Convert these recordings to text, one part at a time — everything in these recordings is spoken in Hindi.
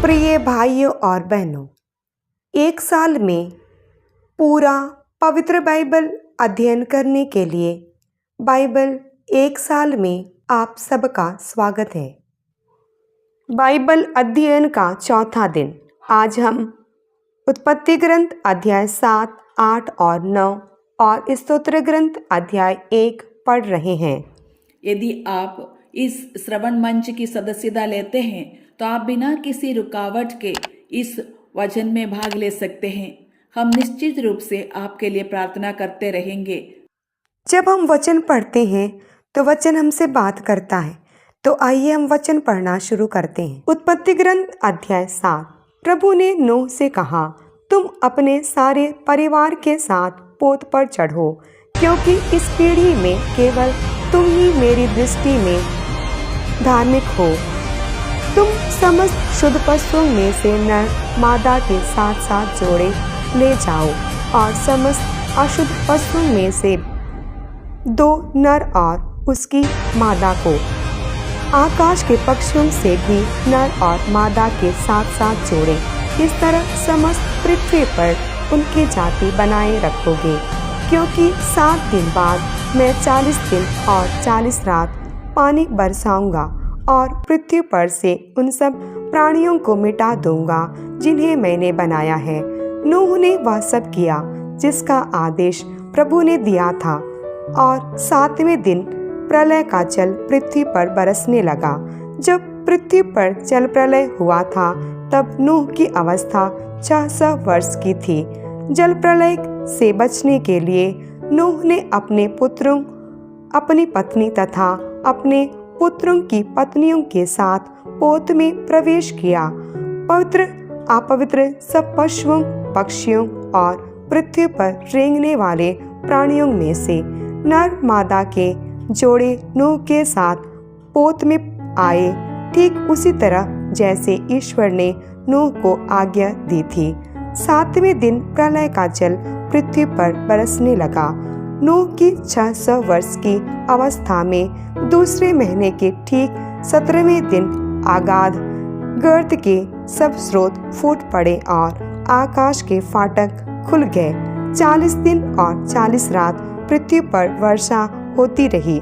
प्रिय भाइयों और बहनों, एक साल में पूरा पवित्र बाइबल अध्ययन करने के लिए बाइबल एक साल में आप सबका स्वागत है। बाइबल अध्ययन का चौथा दिन। आज हम उत्पत्ति ग्रंथ अध्याय 7, 8 और 9 और स्तोत्र ग्रंथ अध्याय 1 पढ़ रहे हैं। यदि आप इस श्रवण मंच की सदस्यता लेते हैं तो आप बिना किसी रुकावट के इस वचन में भाग ले सकते हैं। हम निश्चित रूप से आपके लिए प्रार्थना करते रहेंगे। जब हम वचन पढ़ते हैं तो वचन हमसे बात करता है। तो आइए हम वचन पढ़ना शुरू करते हैं। उत्पत्ति ग्रंथ अध्याय 7। प्रभु ने नूह से कहा, तुम अपने सारे परिवार के साथ पोत पर चढ़ो, क्योंकि इस पीढ़ी में केवल तुम ही मेरी दृष्टि में धार्मिक हो। तुम समस्त शुद्ध पशुओं में से नर मादा के साथ साथ जोड़े ले जाओ और समस्त अशुद्ध पशुओं में से 2 नर और उसकी मादा को। आकाश के पक्षियों से भी नर और मादा के साथ साथ जोड़े। इस तरह समस्त पृथ्वी पर उनकी जाति बनाए रखोगे, क्योंकि 7 दिन बाद मैं 40 दिन और 40 रात पानी बरसाऊंगा और पृथ्वी पर से उन सब प्राणियों को मिटा दूंगा जिन्हें मैंने बनाया है। नूह ने वह सब किया जिसका आदेश प्रभु ने दिया था, और 7वें दिन प्रलय का जल पृथ्वी पर बरसने लगा। जब पृथ्वी पर जल प्रलय हुआ था तब नूह की अवस्था 600 वर्ष की थी। जल प्रलय से बचने के लिए नूह ने अपने पुत्रों, अपनी पत्नी तथा अपने पुत्रों की पत्नियों के साथ पोत में प्रवेश किया। पवित्र अपवित्र सब पशुओं, पक्षियों और पृथ्वी पर रेंगने वाले प्राणियों में से नर मादा के जोड़े नूह के साथ पोत में आए, ठीक उसी तरह जैसे ईश्वर ने नूह को आज्ञा दी थी। 7वें दिन प्रलय का जल पृथ्वी पर बरसने लगा। नूह की 600 वर्ष की अवस्था में दूसरे महीने के ठीक 17वें दिन आगाध गर्त के सब स्रोत फूट पड़े और आकाश के फाटक खुल गए। 40 दिन और 40 रात पृथ्वी पर वर्षा होती रही।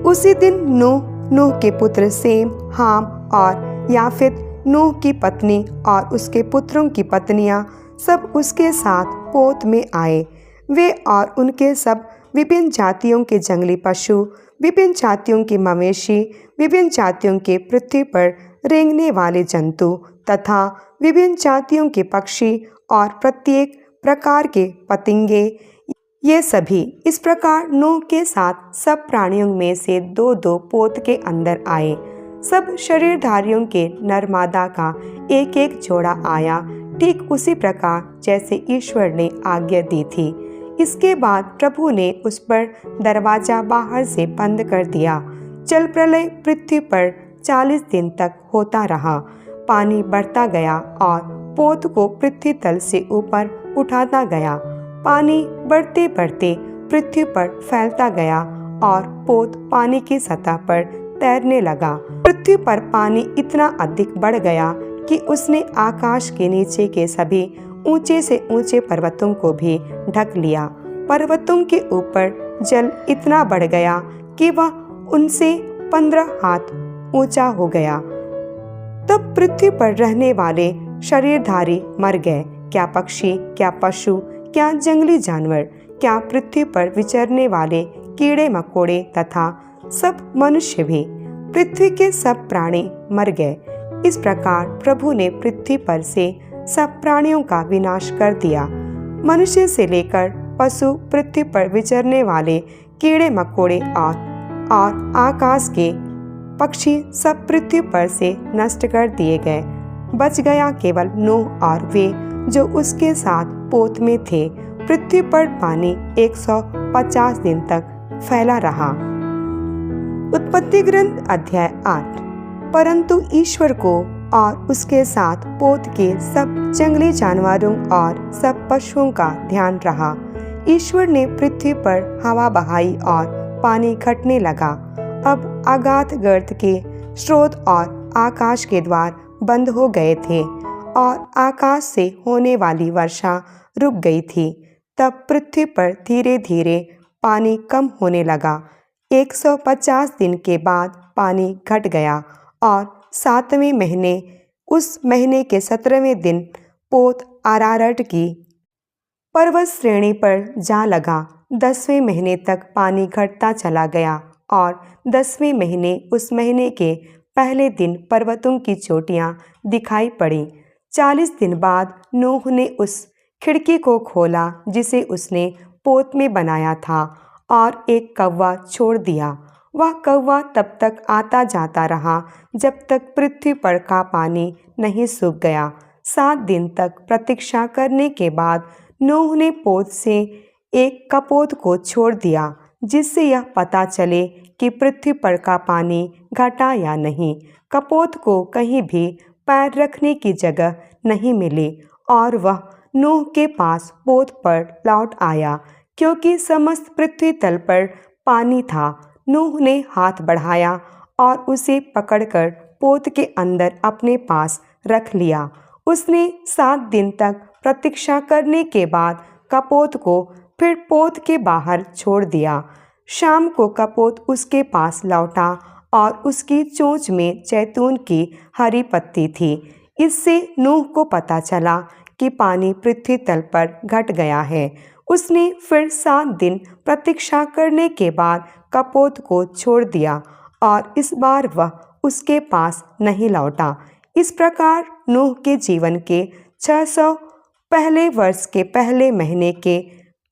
उसी दिन नूह के पुत्र सेम, हाम और याफेत, नूह की पत्नी और उसके पुत्रों की पत्नियां सब उसके साथ पोत में आए। वे और उनके सब विभिन्न जातियों के जंगली पशु, विभिन्न जातियों के मवेशी, विभिन्न जातियों के पृथ्वी पर रेंगने वाले जंतु तथा विभिन्न जातियों के पक्षी और प्रत्येक प्रकार के पतंगे, ये सभी इस प्रकार नूह के साथ सब प्राणियों में से 2-2 पोत के अंदर आए। सब शरीरधारियों के नर मादा का एक एक जोड़ा आया, ठीक उसी प्रकार जैसे ईश्वर ने आज्ञा दी थी। इसके बाद प्रभु ने उस पर दरवाजा बाहर से बंद कर दिया। जल प्रलय पृथ्वी पर 40 दिन तक होता रहा। पानी बढ़ता गया और पोत को पृथ्वी तल से ऊपर उठाता गया। पानी बढ़ते बढ़ते पृथ्वी पर फैलता गया और पोत पानी की सतह पर तैरने लगा। पृथ्वी पर पानी इतना अधिक बढ़ गया कि उसने आकाश के नीचे के सभी ऊंचे से ऊंचे पर्वतों को भी ढक लिया। पर्वतों के ऊपर जल इतना बढ़ गया कि वह उनसे 15 हाथ ऊंचा हो गया। तब पृथ्वी पर रहने वाले शरीरधारी मर गए, क्या पक्षी, क्या पशु, क्या जंगली जानवर, क्या पृथ्वी पर विचरने वाले कीड़े मकोड़े तथा सब मनुष्य भी। पृथ्वी के सब प्राणी मर गए। इस प्रकार प्रभु ने पृथ्वी पर से सब प्राणियों का विनाश कर दिया। मनुष्य से लेकर पशु, पृथ्वी पर विचरने वाले कीड़े मकोड़े और आकाश के पक्षी सब पृथ्वी पर से नष्ट कर दिए गए। बच गया केवल नूह और वे जो उसके साथ पोत में थे। पृथ्वी पर पानी 150 दिन तक फैला रहा। उत्पत्ति ग्रंथ अध्याय 8। परंतु ईश्वर को और उसके साथ पोत के सब जंगली जानवरों और सब पशुओं का ध्यान रहा। ईश्वर ने पृथ्वी पर हवा बहाई और पानी घटने लगा। अब अगाध गर्त के स्रोत और आकाश के द्वार बंद हो गए थे और आकाश से होने वाली वर्षा रुक गई थी। तब पृथ्वी पर धीरे धीरे पानी कम होने लगा। 150 दिन के बाद पानी घट गया और 7वें महीने उस महीने के 17वें दिन पोत अरारट की पर्वत श्रेणी पर जा लगा। 10वें महीने तक पानी घटता चला गया और 10वें महीने उस महीने के पहले दिन पर्वतों की चोटियां दिखाई पड़ी। 40 दिन बाद नूह ने उस खिड़की को खोला जिसे उसने पोत में बनाया था और एक कौवा छोड़ दिया। वह कौवा तब तक आता जाता रहा जब तक पृथ्वी पर का पानी नहीं सूख गया। 7 दिन तक प्रतीक्षा करने के बाद नूह ने पोत से एक कपोत को छोड़ दिया जिससे यह पता चले कि पृथ्वी पर का पानी घटा या नहीं। कपोत को कहीं भी पैर रखने की जगह नहीं मिली और वह नूह के पास पोत पर लौट आया क्योंकि समस्त पृथ्वी तल पर पानी था। नूह ने हाथ बढ़ाया और उसे पकड़कर पोत के अंदर अपने पास रख लिया। उसने 7 दिन तक प्रतीक्षा करने के बाद कपोत को फिर पोत के बाहर छोड़ दिया। शाम को कपोत उसके पास लौटा और उसकी चोंच में जैतून की हरी पत्ती थी। इससे नूह को पता चला कि पानी पृथ्वी तल पर घट गया है। उसने फिर 7 दिन प्रतीक्षा करने के बाद कपोत को छोड़ दिया और इस बार वह उसके पास नहीं लौटा। इस प्रकार नूह के जीवन के 600 पहले वर्ष के पहले महीने के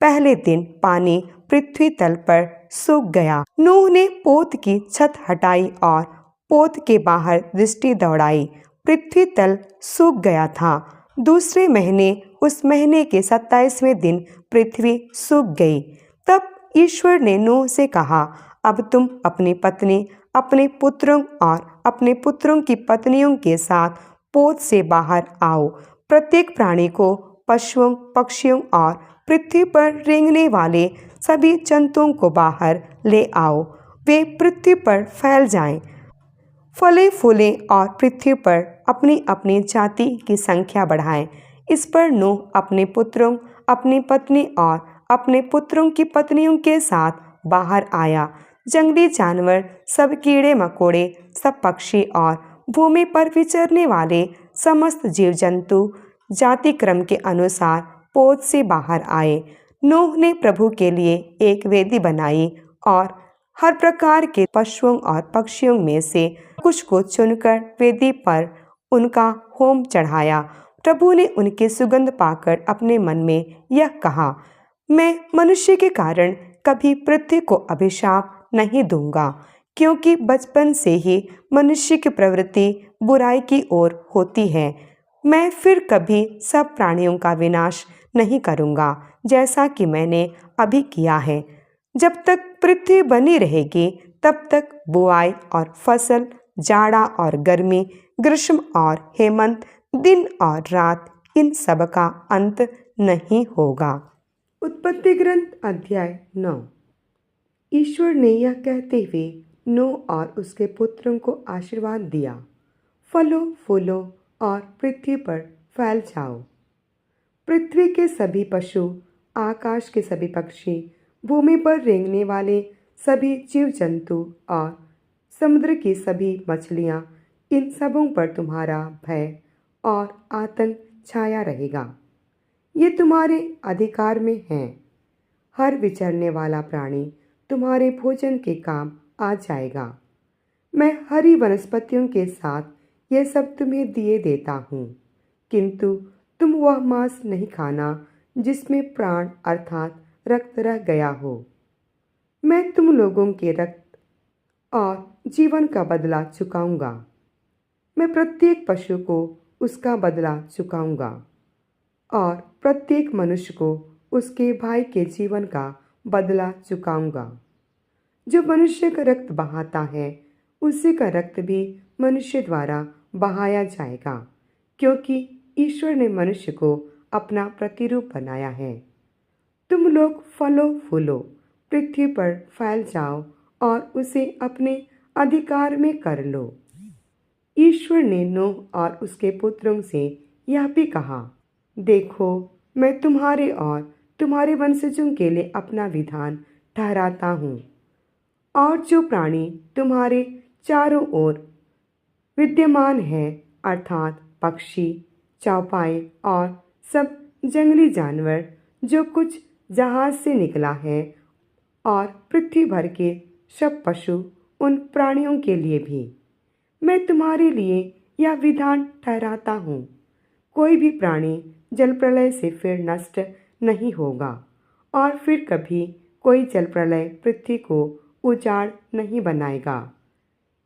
पहले दिन पानी पृथ्वी तल पर सूख गया। नूह ने पोत की छत हटाई और पोत के बाहर दृष्टि दौड़ाई। पृथ्वी तल सूख गया था। दूसरे महीने उस महीने के 27वें दिन पृथ्वी सूख गई। तब ईश्वर ने नूह से कहा, अब तुम अपनी पत्नी, अपने पुत्रों और अपने पुत्रों की पत्नियों के साथ पोत से बाहर आओ। प्रत्येक प्राणी को, पशुओं, पक्षियों और पृथ्वी पर रेंगने वाले सभी जंतुओं को बाहर ले आओ। वे पृथ्वी पर फैल जाएं, फले फूलें और पृथ्वी पर अपनी अपनी जाति की संख्या बढ़ाएं। इस पर नूह अपने पुत्रों, अपनी पत्नी और अपने पुत्रों की पत्नियों के साथ बाहर आया। जंगली जानवर, सब कीड़े मकोड़े, सब पक्षी और भूमि पर विचरने वाले समस्त जीव जंतु जाति क्रम के अनुसार पोत से बाहर आए। नूह ने प्रभु के लिए एक वेदी बनाई और हर प्रकार के पशुओं और पक्षियों में से कुछ को चुनकर वेदी पर उनका होम चढ़ाया। प्रभु ने उनकी सुगंध पाकर अपने मन में यह कहा, मैं मनुष्य के कारण कभी पृथ्वी को अभिशाप नहीं दूंगा, क्योंकि बचपन से ही मनुष्य की प्रवृत्ति बुराई की ओर होती है। मैं फिर कभी सब प्राणियों का विनाश नहीं करूंगा जैसा कि मैंने अभी किया है। जब तक पृथ्वी बनी रहेगी तब तक बुआई और फसल, जाड़ा और गर्मी, ग्रीष्म और हेमंत, दिन और रात, इन सब का अंत नहीं होगा। उत्पत्ति ग्रंथ अध्याय 9। ईश्वर ने यह कहते हुए नूह और उसके पुत्रों को आशीर्वाद दिया, फलो फूलो और पृथ्वी पर फैल जाओ। पृथ्वी के सभी पशु, आकाश के सभी पक्षी, भूमि पर रेंगने वाले सभी जीव जंतु और समुद्र की सभी मछलियाँ, इन सबों पर तुम्हारा भय और आतंक छाया रहेगा। ये तुम्हारे अधिकार में हैं। हर विचरने वाला प्राणी तुम्हारे भोजन के काम आ जाएगा। मैं हरी वनस्पतियों के साथ यह सब तुम्हें दिए देता हूँ, किंतु तुम वह मांस नहीं खाना जिसमें प्राण अर्थात रक्त रह गया हो। मैं तुम लोगों के रक्त और जीवन का बदला चुकाऊंगा। मैं प्रत्येक पशु को उसका बदला चुकाऊंगा और प्रत्येक मनुष्य को उसके भाई के जीवन का बदला चुकाऊंगा। जो मनुष्य का रक्त बहाता है उसी का रक्त भी मनुष्य द्वारा बहाया जाएगा, क्योंकि ईश्वर ने मनुष्य को अपना प्रतिरूप बनाया है। तुम लोग फलो फूलो, पृथ्वी पर फैल जाओ और उसे अपने अधिकार में कर लो। ईश्वर ने नूह और उसके पुत्रों से यह भी कहा, देखो मैं तुम्हारे और तुम्हारे वंशजों के लिए अपना विधान ठहराता हूँ, और जो प्राणी तुम्हारे चारों ओर विद्यमान है, अर्थात पक्षी, चौपाए और सब जंगली जानवर, जो कुछ जहाज से निकला है, और पृथ्वी भर के सब पशु, उन प्राणियों के लिए भी मैं तुम्हारे लिए यह विधान ठहराता हूँ, कोई भी प्राणी जल प्रलय से फिर नष्ट नहीं होगा, और फिर कभी कोई जल प्रलय पृथ्वी को उजाड़ नहीं बनाएगा।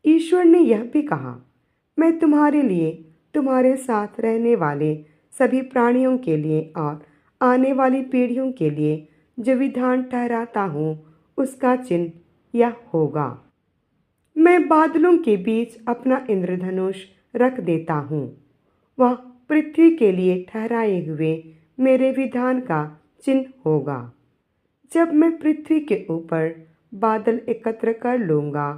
ईश्वर ने यह भी कहा, मैं तुम्हारे लिए, तुम्हारे साथ रहने वाले सभी प्राणियों के लिए और आने वाली पीढ़ियों के लिए जो विधान ठहराता हूँ, उसका चिन्ह यह होगा, मैं बादलों के बीच अपना इंद्रधनुष रख देता हूँ। वह पृथ्वी के लिए ठहराए हुए मेरे विधान का चिन्ह होगा। जब मैं पृथ्वी के ऊपर बादल एकत्र कर लूँगा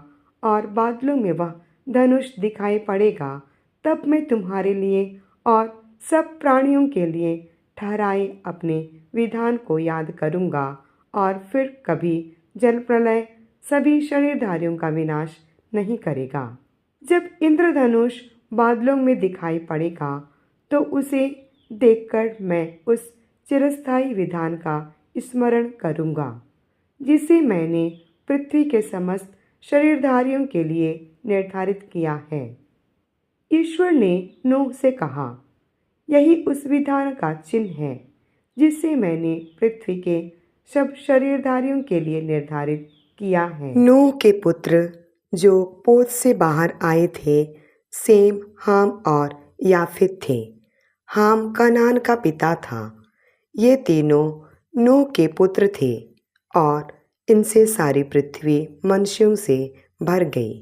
और बादलों में वह धनुष दिखाई पड़ेगा, तब मैं तुम्हारे लिए और सब प्राणियों के लिए ठहराए अपने विधान को याद करूँगा, और फिर कभी जल प्रलय सभी शरीरधारियों का विनाश नहीं करेगा। जब इंद्रधनुष बादलों में दिखाई पड़ेगा, तो उसे देखकर मैं उस चिरस्थायी विधान का स्मरण करूँगा, जिसे मैंने पृथ्वी के समस्त शरीरधारियों के लिए निर्धारित किया है। ईश्वर ने नूह से कहा, यही उस विधान का चिन्ह है जिसे मैंने पृथ्वी के सब शरीरधारियों के लिए निर्धारित किया है। नूह के पुत्र जो पोत से बाहर आए थे, सेम, हाम और याफेत थे। हाम कनान का पिता था। ये तीनों नूह के पुत्र थे, और इनसे सारी पृथ्वी मनुष्यों से भर गई।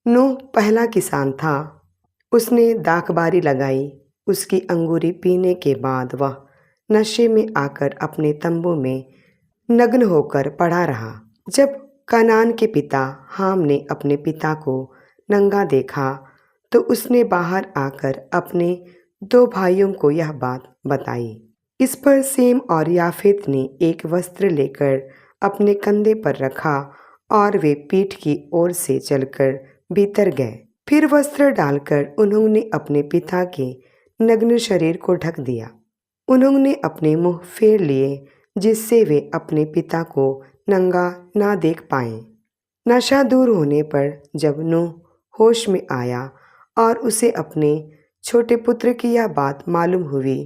नूह पहला किसान था। उसने दाखबारी लगाई। उसकी अंगूरी पीने के बाद वह नशे में आकर अपने तंबू में नग्न होकर पड़ा रहा। जब कनान के पिता हाम ने अपने पिता को नंगा देखा, तो उसने बाहर आकर अपने 2 भाइयों को यह बात बताई। इस पर सेम और याफेत ने एक वस्त्र लेकर अपने कंधे पर रखा, और वे पीठ की ओर से चलकर भीतर गए। फिर वस्त्र डालकर उन्होंने अपने पिता के नग्न शरीर को ढक दिया। उन्होंने अपने मुंह फेर लिए, जिससे वे अपने पिता को नंगा ना देख पाएं। नशा दूर होने पर जब नूह होश में आया और उसे अपने छोटे पुत्र की यह बात मालूम हुई,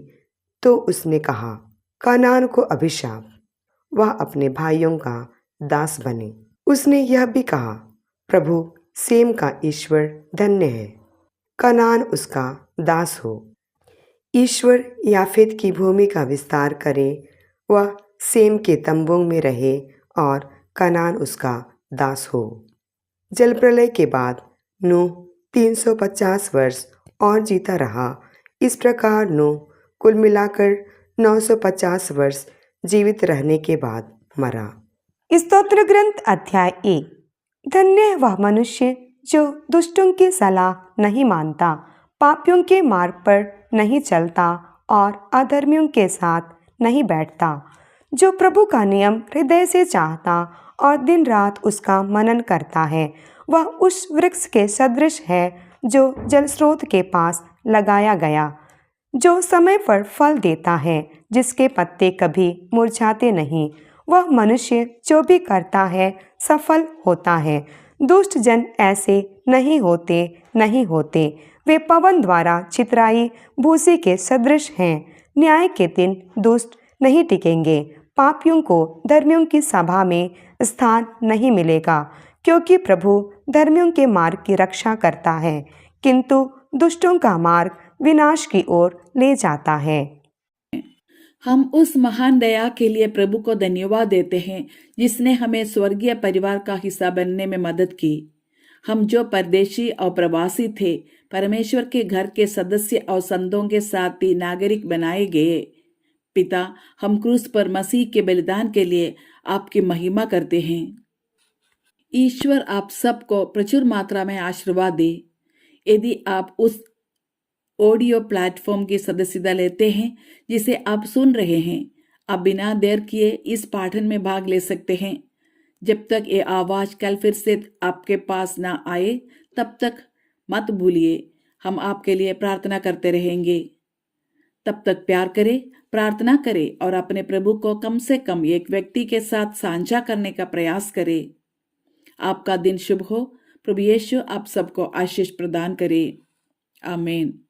तो उसने कहा, कनान को अभिशाप, वह अपने भाइयों का दास बने। उसने यह भी कहा, प्रभु सेम का ईश्वर धन्य है, कनान उसका दास हो। ईश्वर याफेत की भूमि का विस्तार करे, वह सेम के तंबुओं में रहे और कनान उसका दास हो। जल प्रलय के बाद नूह 350 वर्ष और जीता रहा। इस प्रकार नूह कुल मिलाकर 950 वर्ष जीवित रहने के बाद मरा। स्तोत्र ग्रंथ अध्याय 1। धन्य है वह मनुष्य जो दुष्टों की सलाह नहीं मानता, पापियों के मार्ग पर नहीं चलता और अधर्मियों के साथ नहीं बैठता, जो प्रभु का नियम हृदय से चाहता और दिन रात उसका मनन करता है। वह उस वृक्ष के सदृश है जो जल स्रोत के पास लगाया गया, जो समय पर फल देता है, जिसके पत्ते कभी मुरझाते नहीं। वह मनुष्य जो भी करता है सफल होता है। दुष्ट जन ऐसे नहीं होते। वे पवन द्वारा चितराई भूसी के सदृश हैं। न्याय के दिन दुष्ट नहीं टिकेंगे। पापियों को धर्मियों की सभा में स्थान नहीं मिलेगा, क्योंकि प्रभु धर्मियों के मार्ग की रक्षा करता है, किंतु दुष्टों का मार्ग विनाश की ओर ले जाता है। हम उस महान दया के लिए प्रभु को धन्यवाद देते हैं, जिसने हमें स्वर्गीय परिवार का हिस्सा बनने में मदद की। हम जो परदेशी और प्रवासी थे, परमेश्वर के घर के सदस्य और संतों के साथ ही नागरिक बनाए गए। पिता, हम क्रूस पर मसीह के बलिदान के लिए आपकी महिमा करते हैं। ईश्वर आप सबको प्रचुर मात्रा में आशीर्वाद दे। यदि आप उस ऑडियो प्लेटफॉर्म की सदस्यता लेते हैं जिसे आप सुन रहे हैं, आप बिना देर किए इस पाठन में भाग ले सकते हैं। जब तक ये आवाज कल फिर से आपके पास ना आए, तब तक मत भूलिए, हम आपके लिए प्रार्थना करते रहेंगे। तब तक प्यार करें, प्रार्थना करें और अपने प्रभु को कम से कम एक व्यक्ति के साथ साझा करने का प्रयास करें। आपका दिन शुभ हो। प्रभु यीशु आप सबको आशीष प्रदान करे। आमीन।